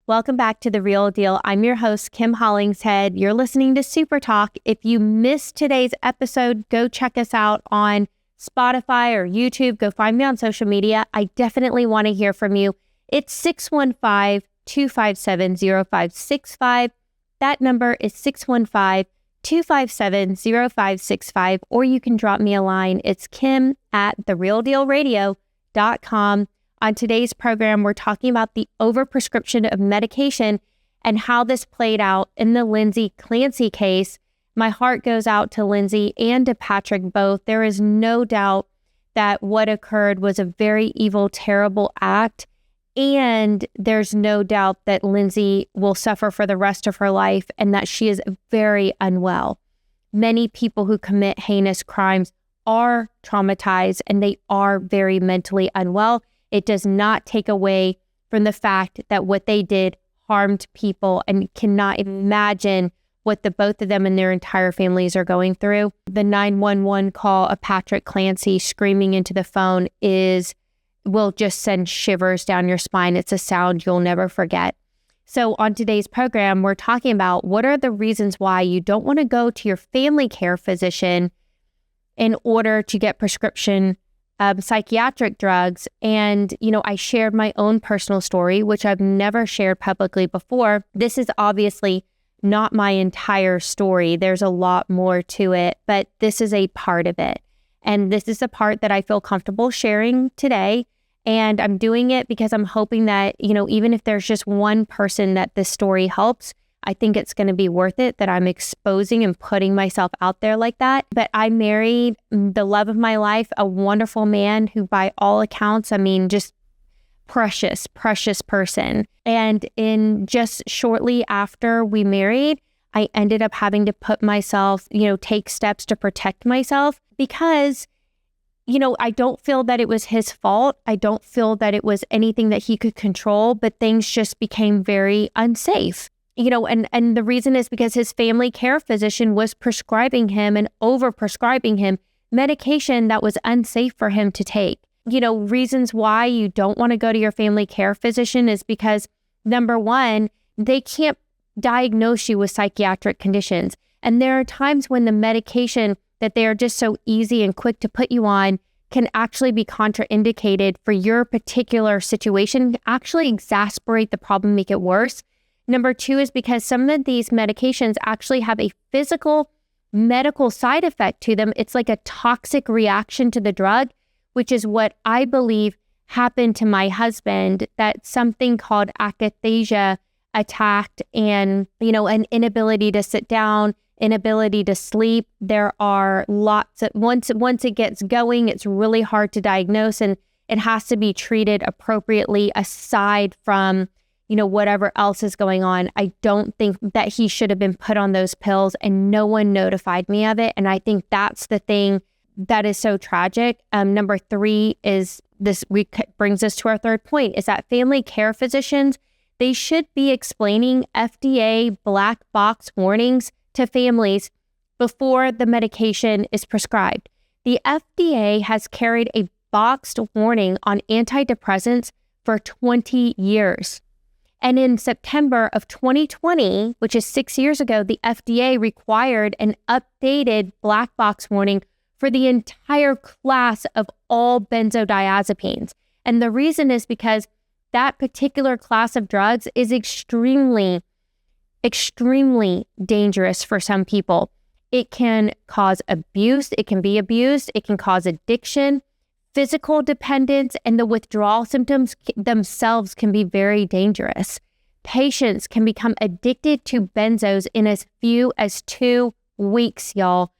Welcome back to The Real Deal. I'm your host, Kim Hollingshead. You're listening to Super Talk. If you missed today's episode, go check us out on Spotify or YouTube. Go find me on social media. I definitely want to hear from you. It's 615-257-0565. That number is 615-257-0565, or you can drop me a line. It's kim@therealdealradio.com. On today's program, we're talking about the overprescription of medication and how this played out in the Lindsay Clancy case. My heart goes out to Lindsay and to Patrick both. There is no doubt that what occurred was a very evil, terrible act. And there's no doubt that Lindsay will suffer for the rest of her life and that she is very unwell. Many people who commit heinous crimes are traumatized and they are very mentally unwell. It does not take away from the fact that what they did harmed people, and cannot imagine what the both of them and their entire families are going through. The 911 call of Patrick Clancy screaming into the phone will just send shivers down your spine. It's a sound you'll never forget. So on today's program, we're talking about what are the reasons why you don't want to go to your family care physician in order to get prescription psychiatric drugs. And, I shared my own personal story, which I've never shared publicly before. This is obviously not my entire story. There's a lot more to it, but this is a part of it. And this is the part that I feel comfortable sharing today. And I'm doing it because I'm hoping that, even if there's just one person that this story helps, I think it's going to be worth it that I'm exposing and putting myself out there like that. But I married the love of my life, a wonderful man who by all accounts, just precious, precious person. And in just shortly after we married, I ended up having to put myself, take steps to protect myself because, I don't feel that it was his fault. I don't feel that it was anything that he could control, but things just became very unsafe. And the reason is because his family care physician was prescribing him and over-prescribing him medication that was unsafe for him to take. Reasons why you don't want to go to your family care physician is because, number one, they can't diagnose you with psychiatric conditions. And there are times when the medication that they are just so easy and quick to put you on can actually be contraindicated for your particular situation, actually exasperate the problem, make it worse. Number two is because some of these medications actually have a physical medical side effect to them. It's like a toxic reaction to the drug, which is what I believe happened to my husband, that something called akathisia attacked and, an inability to sit down, inability to sleep. There are lots of, once it gets going, it's really hard to diagnose and it has to be treated appropriately aside from whatever else is going on. I don't think that he should have been put on those pills and no one notified me of it. And I think that's the thing that is so tragic. Number three is this, brings us to our third point, is that family care physicians, they should be explaining FDA black box warnings to families before the medication is prescribed. The FDA has carried a boxed warning on antidepressants for 20 years. And in September of 2020, which is 6 years ago, the FDA required an updated black box warning for the entire class of all benzodiazepines. And the reason is because that particular class of drugs is extremely, extremely dangerous for some people. It can cause abuse, it can be abused, it can cause addiction, physical dependence, and the withdrawal symptoms themselves can be very dangerous. Patients can become addicted to benzos in as few as 2 weeks, y'all.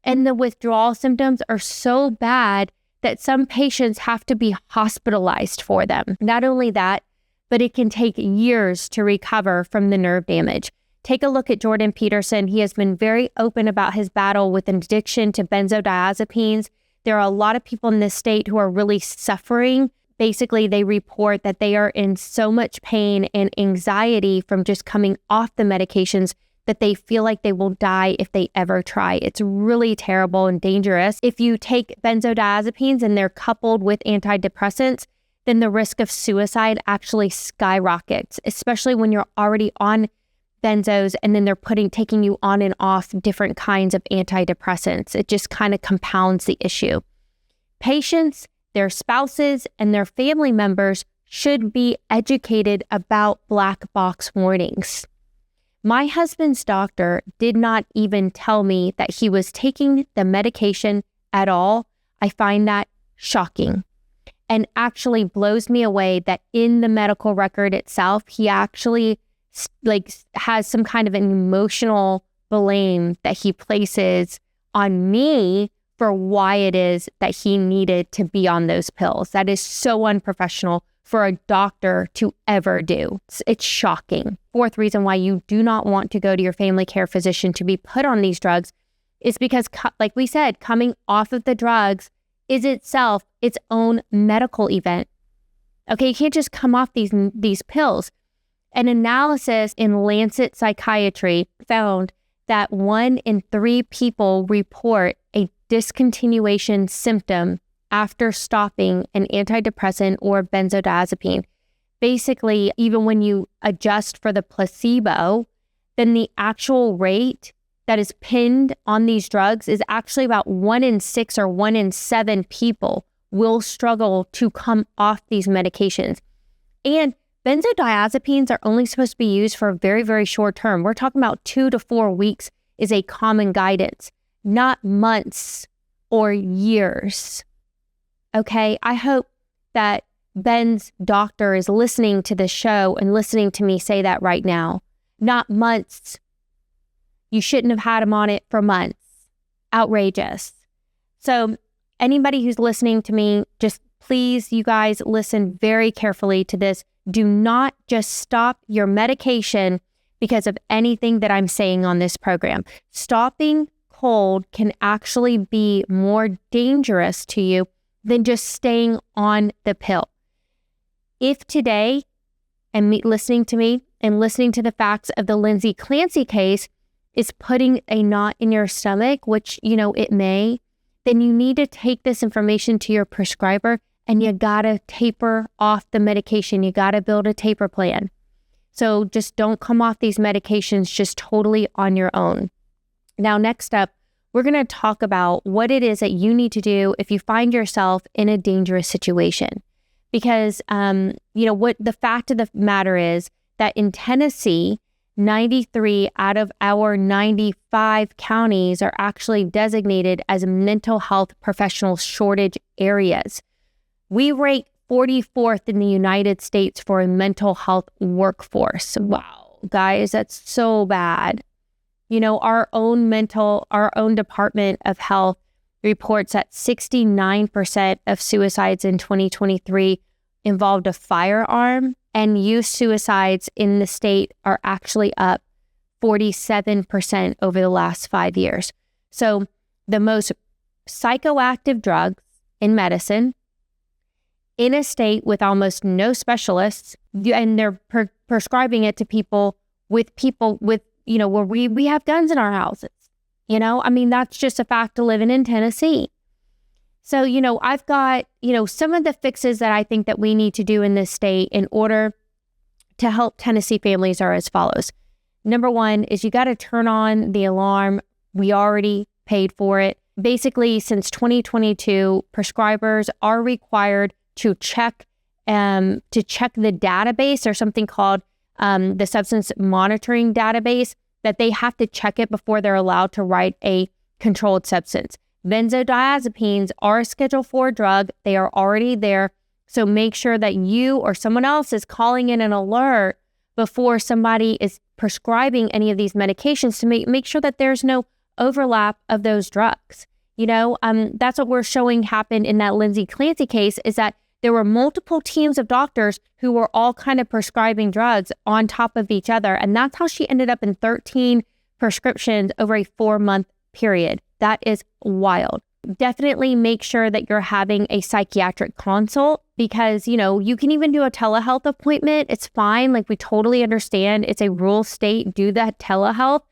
And the withdrawal symptoms are so bad that some patients have to be hospitalized for them. Not only that, but it can take years to recover from the nerve damage. Take a look at Jordan Peterson. He has been very open about his battle with addiction to benzodiazepines. There are a lot of people in this state who are really suffering. Basically, they report that they are in so much pain and anxiety from just coming off the medications that they feel like they will die if they ever try. It's really terrible and dangerous. If you take benzodiazepines and they're coupled with antidepressants, then the risk of suicide actually skyrockets, especially when you're already on benzos and then they're taking you on and off different kinds of antidepressants. It just kind of compounds the issue. Patients, their spouses, and their family members should be educated about black box warnings. My husband's doctor did not even tell me that he was taking the medication at all. I find that shocking and actually blows me away that in the medical record itself, he actually has some kind of an emotional blame that he places on me for why it is that he needed to be on those pills. That is so unprofessional for a doctor to ever do. It's shocking. Fourth reason why you do not want to go to your family care physician to be put on these drugs is because, like we said, coming off of the drugs is itself its own medical event. Okay, you can't just come off these pills. An analysis in Lancet Psychiatry found that 1 in 3 people report a discontinuation symptom after stopping an antidepressant or benzodiazepine. Basically, even when you adjust for the placebo, then the actual rate that is pinned on these drugs is actually about 1 in 6 or 1 in 7 people will struggle to come off these medications. And benzodiazepines are only supposed to be used for a very, very short term. We're talking about 2 to 4 weeks is a common guidance, not months or years. Okay, I hope that Ben's doctor is listening to this show and listening to me say that right now. Not months. You shouldn't have had him on it for months. Outrageous. So anybody who's listening to me, just please, you guys, listen very carefully to this. Do not just stop your medication because of anything that I'm saying on this program. Stopping cold can actually be more dangerous to you than just staying on the pill. If today, and listening to me and listening to the facts of the Lindsay Clancy case is putting a knot in your stomach, which, it may, then you need to take this information to your prescriber and you gotta taper off the medication. You gotta build a taper plan. So just don't come off these medications just totally on your own. Now, next up, we're gonna talk about what it is that you need to do if you find yourself in a dangerous situation. Because, what the fact of the matter is that in Tennessee, 93 out of our 95 counties are actually designated as mental health professional shortage areas. We rank 44th in the United States for a mental health workforce. Wow, guys, that's so bad. Our own Department of Health reports that 69% of suicides in 2023 involved a firearm, and youth suicides in the state are actually up 47% over the last 5 years. So the most psychoactive drugs in medicine in a state with almost no specialists, and they're prescribing it to people with, where we have guns in our houses. That's just a fact of living in Tennessee. So, I've got, some of the fixes that I think that we need to do in this state in order to help Tennessee families are as follows. Number 1 is you got to turn on the alarm. We already paid for it. Basically, since 2022, prescribers are required to check the database, or something called the substance monitoring database, that they have to check it before they're allowed to write a controlled substance. Benzodiazepines are a Schedule 4 drug. They are already there. So make sure that you or someone else is calling in an alert before somebody is prescribing any of these medications to make sure that there's no overlap of those drugs. That's what we're showing happened in that Lindsay Clancy case, is that there were multiple teams of doctors who were all kind of prescribing drugs on top of each other. And that's how she ended up in 13 prescriptions over a 4-month period. That is wild. Definitely make sure that you're having a psychiatric consult, because, you can even do a telehealth appointment. It's fine. We totally understand it's a rural state. Do that telehealth,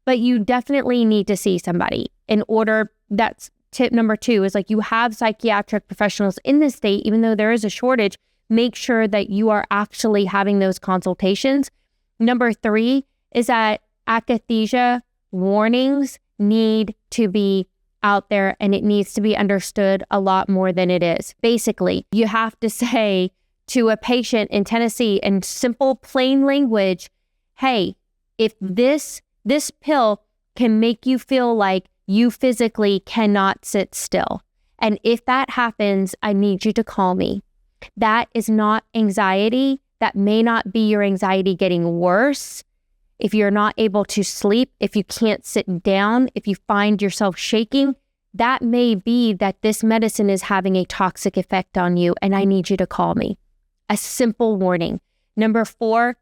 but you definitely need to see somebody in order. That's tip number 2 is you have psychiatric professionals in the state, even though there is a shortage, make sure that you are actually having those consultations. Number 3 is that akathisia warnings need to be out there, and it needs to be understood a lot more than it is. Basically, you have to say to a patient in Tennessee in simple, plain language, hey, if this pill can make you feel like you physically cannot sit still, and if that happens, I need you to call me. That is not anxiety. That may not be your anxiety getting worse. If you're not able to sleep, if you can't sit down, if you find yourself shaking, that may be that this medicine is having a toxic effect on you, and I need you to call me. A simple warning. Number 4,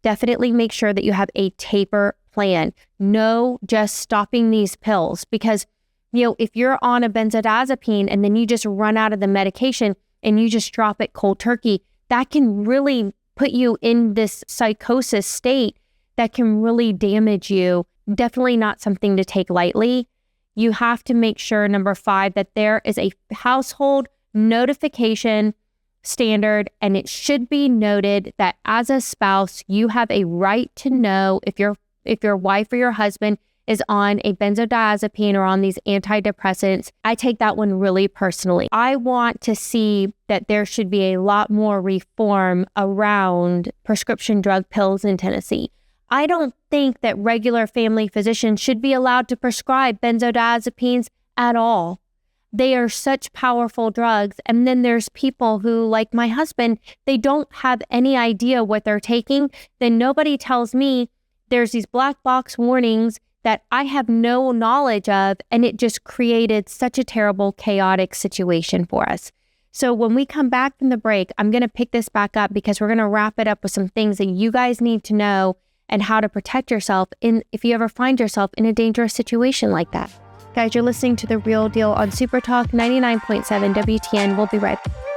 definitely make sure that you have a taper plan. No just stopping these pills, because if you're on a benzodiazepine and then you just run out of the medication and you just drop it cold turkey, that can really put you in this psychosis state that can really damage you. Definitely not something to take lightly. You have to make sure, number 5, that there is a household notification standard, and it should be noted that as a spouse, you have a right to know if your wife or your husband is on a benzodiazepine or on these antidepressants. I take that one really personally. I want to see that there should be a lot more reform around prescription drug pills in Tennessee. I don't think that regular family physicians should be allowed to prescribe benzodiazepines at all. They are such powerful drugs. And then there's people who, like my husband, they don't have any idea what they're taking. Then nobody tells me there's these black box warnings that I have no knowledge of, and it just created such a terrible, chaotic situation for us. So when we come back from the break, I'm going to pick this back up because we're going to wrap it up with some things that you guys need to know and how to protect yourself if you ever find yourself in a dangerous situation like that. Guys, you're listening to The Real Deal on Super Talk 99.7 WTN. We'll be right back.